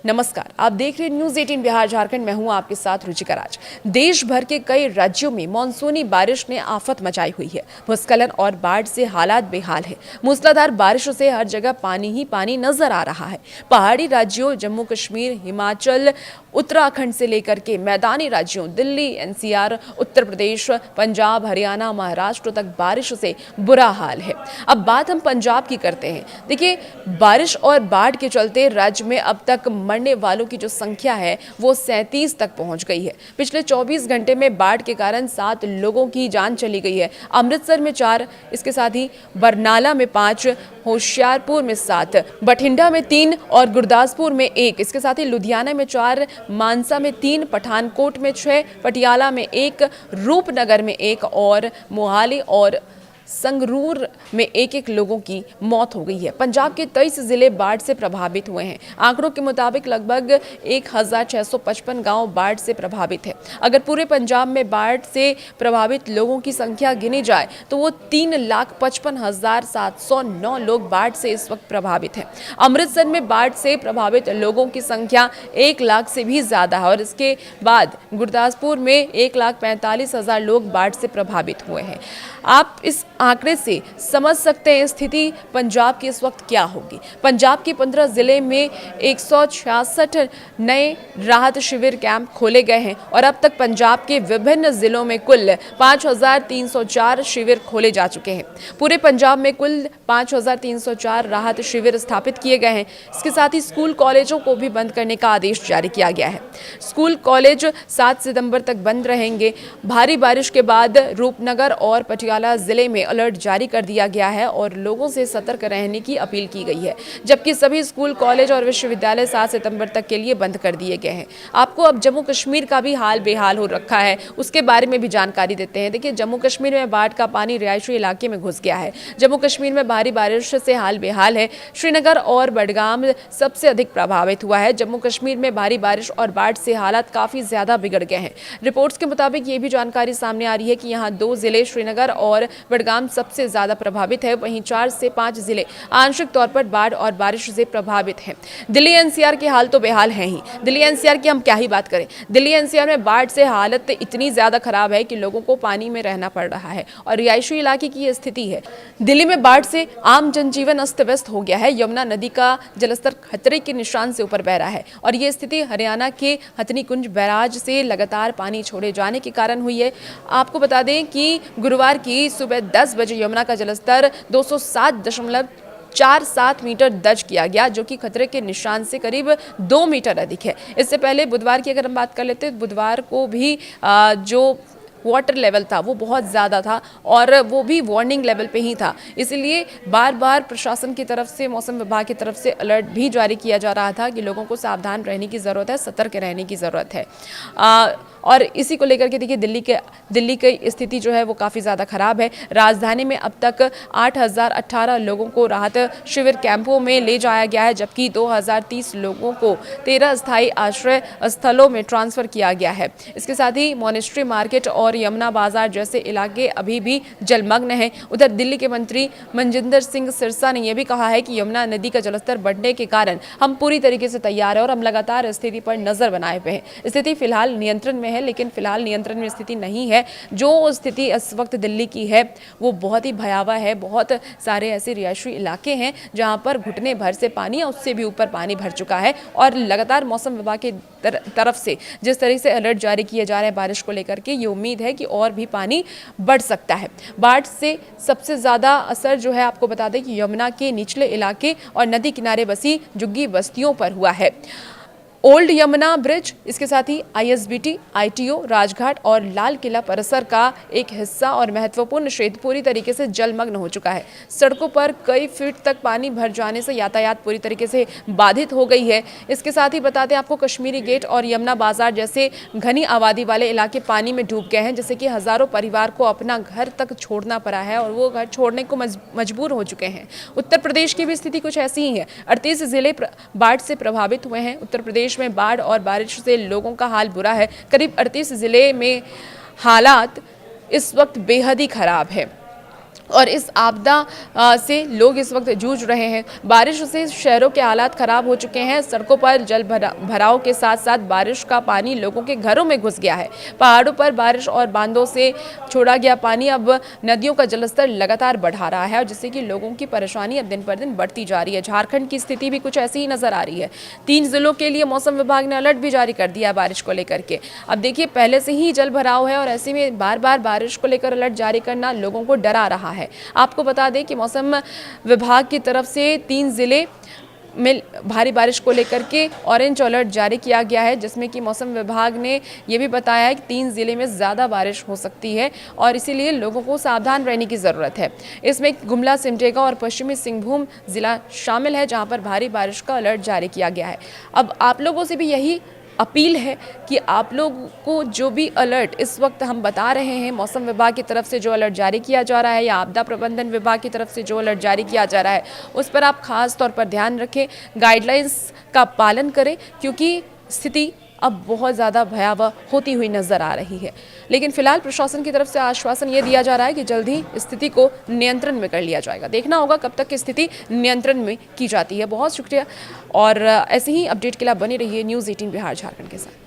नमस्कार, आप देख रहे हैं न्यूज 18 बिहार झारखंड। मैं हूं आपके साथ रुचिका राज। देश भर के कई राज्यों में मानसूनी बारिश ने आफत मचाई हुई है। भूस्खलन और बाढ़ से हालात बेहाल है। मूसलाधार बारिश से हर जगह पानी ही पानी नजर आ रहा है। पहाड़ी राज्यों जम्मू कश्मीर, हिमाचल, उत्तराखंड से लेकर के मैदानी राज्यों दिल्ली, एनसीआर, उत्तर प्रदेश, पंजाब, हरियाणा, महाराष्ट्र तक बारिश से बुरा हाल है। अब बात हम पंजाब की करते हैं। देखिए, बारिश और बाढ़ के चलते राज्य में अब तक मरने वालों की जो संख्या है वो 37 तक पहुंच गई है। पिछले 24 घंटे में बाढ़ के कारण 7 लोगों की जान चली गई है। अमृतसर में 4, इसके साथ ही बरनाला में 5, होशियारपुर में 7, बठिंडा में 3 और गुरदासपुर में 1, इसके साथ ही लुधियाना में 4, मानसा में 3, पठानकोट में 6, पटियाला में 1, रूपनगर में 1 और मोहाली और संगरूर में 1-1 लोगों की मौत हो गई है। पंजाब के 23 जिले बाढ़ से प्रभावित हुए हैं। आंकड़ों के मुताबिक लगभग 1655 गांव बाढ़ से प्रभावित है। अगर पूरे पंजाब में बाढ़ से प्रभावित लोगों की संख्या गिनी जाए तो वो 3,55,709 लोग बाढ़ से इस वक्त प्रभावित हैं। अमृतसर में बाढ़ से प्रभावित लोगों की संख्या 1 लाख से भी ज्यादा है और इसके बाद गुरदासपुर में 1,45,000 लोग बाढ़ से प्रभावित हुए हैं। आप इस आंकड़े से समझ सकते हैं स्थिति पंजाब की इस वक्त क्या होगी। पंजाब के 15 जिले में 166 नए राहत शिविर कैंप खोले गए हैं और अब तक पंजाब के विभिन्न जिलों में कुल 5,304 शिविर खोले जा चुके हैं। पूरे पंजाब में कुल 5,304 राहत शिविर स्थापित किए गए हैं। इसके साथ ही स्कूल कॉलेजों को भी बंद करने का आदेश जारी किया गया है। स्कूल कॉलेज 7 सितंबर तक बंद रहेंगे। भारी बारिश के बाद रूपनगर और पटियाला जिले में अलर्ट जारी कर दिया गया है और लोगों से सतर्क रहने की अपील की गई है, जबकि सभी स्कूल, कॉलेज और विश्वविद्यालय 7 सितंबर तक के लिए बंद कर दिए गए हैं। आपको अब जम्मू कश्मीर का भी हाल बेहाल हो रखा है, उसके बारे में भी जानकारी देते हैं। देखिए, जम्मू कश्मीर में बाढ़ का पानी रिहायशी इलाके में घुस गया है। जम्मू कश्मीर में भारी बारिश से हाल बेहाल है। श्रीनगर और बडगाम सबसे अधिक प्रभावित हुआ है। जम्मू कश्मीर में भारी बारिश और बाढ़ से हालात काफी ज्यादा बिगड़ गए हैं। रिपोर्ट्स के मुताबिक ये भी जानकारी सामने आ रही है कि यहाँ 2 जिले श्रीनगर और बडगाम सबसे ज्यादा प्रभावित है। वहीं 4 से 5 जिले आंशिक तौर पर बाढ़ और बारिश से प्रभावित हैं। दिल्ली एनसीआर के हाल तो बेहाल हैं ही। दिल्ली एनसीआर की हम क्या ही बात करें। दिल्ली एनसीआर में बाढ़ से हालत इतनी ज्यादा खराब है कि लोगों को पानी में रहना पड़ रहा है और रिहायशी इलाके की यह स्थिति है। दिल्ली में बाढ़ से आम जनजीवन अस्त व्यस्त हो गया है। यमुना नदी का जलस्तर खतरे के निशान से ऊपर बह रहा है और ये स्थिति हरियाणा के हथनीकुंज बैराज से लगातार पानी छोड़े जाने के कारण हुई है। आपको बता दें कि गुरुवार की सुबह 10 बजे यमुना का जलस्तर 207.47 मीटर दर्ज किया गया, जो कि खतरे के निशान से करीब 2 मीटर अधिक है। इससे पहले बुधवार की अगर हम बात कर लेते हैं, बुधवार को भी जो वाटर लेवल था वो बहुत ज़्यादा था और वो भी वार्निंग लेवल पे ही था। इसलिए बार बार प्रशासन की तरफ से, मौसम विभाग की तरफ से अलर्ट भी जारी किया जा रहा था कि लोगों को सावधान रहने की ज़रूरत है, सतर्क रहने की ज़रूरत है। और इसी को लेकर के देखिए, दिल्ली की स्थिति जो है वो काफ़ी ज़्यादा ख़राब है। राजधानी में अब तक 8,018 लोगों को राहत शिविर कैंपों में ले जाया गया है, जबकि 2,030 लोगों को 13 स्थायी आश्रय स्थलों में ट्रांसफ़र किया गया है। इसके साथ ही मॉनेस्ट्री मार्केट और यमुना बाजार जैसे इलाके अभी भी जलमग्न हैं। उधर दिल्ली के मंत्री मनजिंदर सिंह सिरसा ने यह भी कहा है कि यमुना नदी का जलस्तर बढ़ने के कारण हम पूरी तरीके से तैयार हैं और हम लगातार स्थिति पर नजर बनाए हुए हैं। स्थिति फिलहाल नियंत्रण में है, लेकिन फिलहाल नियंत्रण में स्थिति नहीं है। जो स्थिति इस वक्त दिल्ली की है वो बहुत ही भयावह है। बहुत सारे ऐसे रिहायशी इलाके हैं जहां पर घुटने भर से पानी या उससे भी ऊपर पानी भर चुका है और लगातार मौसम विभाग की तरफ से जिस तरह से अलर्ट जारी किए जा रहे हैं बारिश को लेकर के, ये उम्मीद है कि और भी पानी बढ़ सकता है। बाढ़ से सबसे ज्यादा असर जो है, आपको बता दें कि यमुना के निचले इलाके और नदी किनारे बसी झुग्गी बस्तियों पर हुआ है। ओल्ड यमुना ब्रिज, इसके साथ ही आईएसबीटी, आईटीओ, राजघाट और लाल किला परिसर का एक हिस्सा और महत्वपूर्ण क्षेत्र पूरी तरीके से जलमग्न हो चुका है। सड़कों पर कई फीट तक पानी भर जाने से यातायात पूरी तरीके से बाधित हो गई है। इसके साथ ही बताते हैं आपको, कश्मीरी गेट और यमुना बाजार जैसे घनी आबादी वाले इलाके पानी में डूब गए हैं, जिससे कि हजारों परिवार को अपना घर तक छोड़ना पड़ा है और वो घर छोड़ने को मजबूर हो चुके हैं। उत्तर प्रदेश की भी स्थिति कुछ ऐसी ही है। 38 जिले बाढ़ से प्रभावित हुए हैं। उत्तर प्रदेश में बाढ़ और बारिश से लोगों का हाल बुरा है। करीब 38 जिले में हालात इस वक्त बेहद ही खराब है। और इस आपदा से लोग इस वक्त जूझ रहे हैं। बारिश से शहरों के हालात खराब हो चुके हैं। सड़कों पर जल भराव के साथ साथ बारिश का पानी लोगों के घरों में घुस गया है। पहाड़ों पर बारिश और बांधों से छोड़ा गया पानी अब नदियों का जलस्तर लगातार बढ़ा रहा है और जिससे कि लोगों की परेशानी अब दिन पर दिन बढ़ती जा रही है। झारखंड की स्थिति भी कुछ ऐसी ही नजर आ रही है। 3 जिलों के लिए मौसम विभाग ने अलर्ट भी जारी कर दिया है बारिश को लेकर के। अब देखिए, पहले से ही जल भराव है और ऐसे में बार बार बारिश को लेकर अलर्ट जारी करना लोगों को डरा रहा है। आपको बता दें कि मौसम विभाग की तरफ से 3 जिले में भारी बारिश को लेकर के ऑरेंज अलर्ट जारी किया गया है, जिसमें कि मौसम विभाग ने ये भी बताया है कि 3 जिले में ज़्यादा बारिश हो सकती है और इसीलिए लोगों को सावधान रहने की ज़रूरत है। इसमें गुमला, सिमडेगा और पश्चिमी सिंहभूम जिला शामिल है, जहां पर भारी बारिश का अलर्ट जारी किया गया है। अब आप लोगों से भी यही अपील है कि आप लोग को जो भी अलर्ट इस वक्त हम बता रहे हैं, मौसम विभाग की तरफ से जो अलर्ट जारी किया जा रहा है या आपदा प्रबंधन विभाग की तरफ से जो अलर्ट जारी किया जा रहा है, उस पर आप खास तौर पर ध्यान रखें, गाइडलाइंस का पालन करें, क्योंकि स्थिति अब बहुत ज़्यादा भयावह होती हुई नजर आ रही है। लेकिन फिलहाल प्रशासन की तरफ से आश्वासन ये दिया जा रहा है कि जल्द ही स्थिति को नियंत्रण में कर लिया जाएगा। देखना होगा कब तक की स्थिति नियंत्रण में की जाती है। बहुत शुक्रिया और ऐसे ही अपडेट के लिए बने रहिए न्यूज़ 18 बिहार झारखंड के साथ।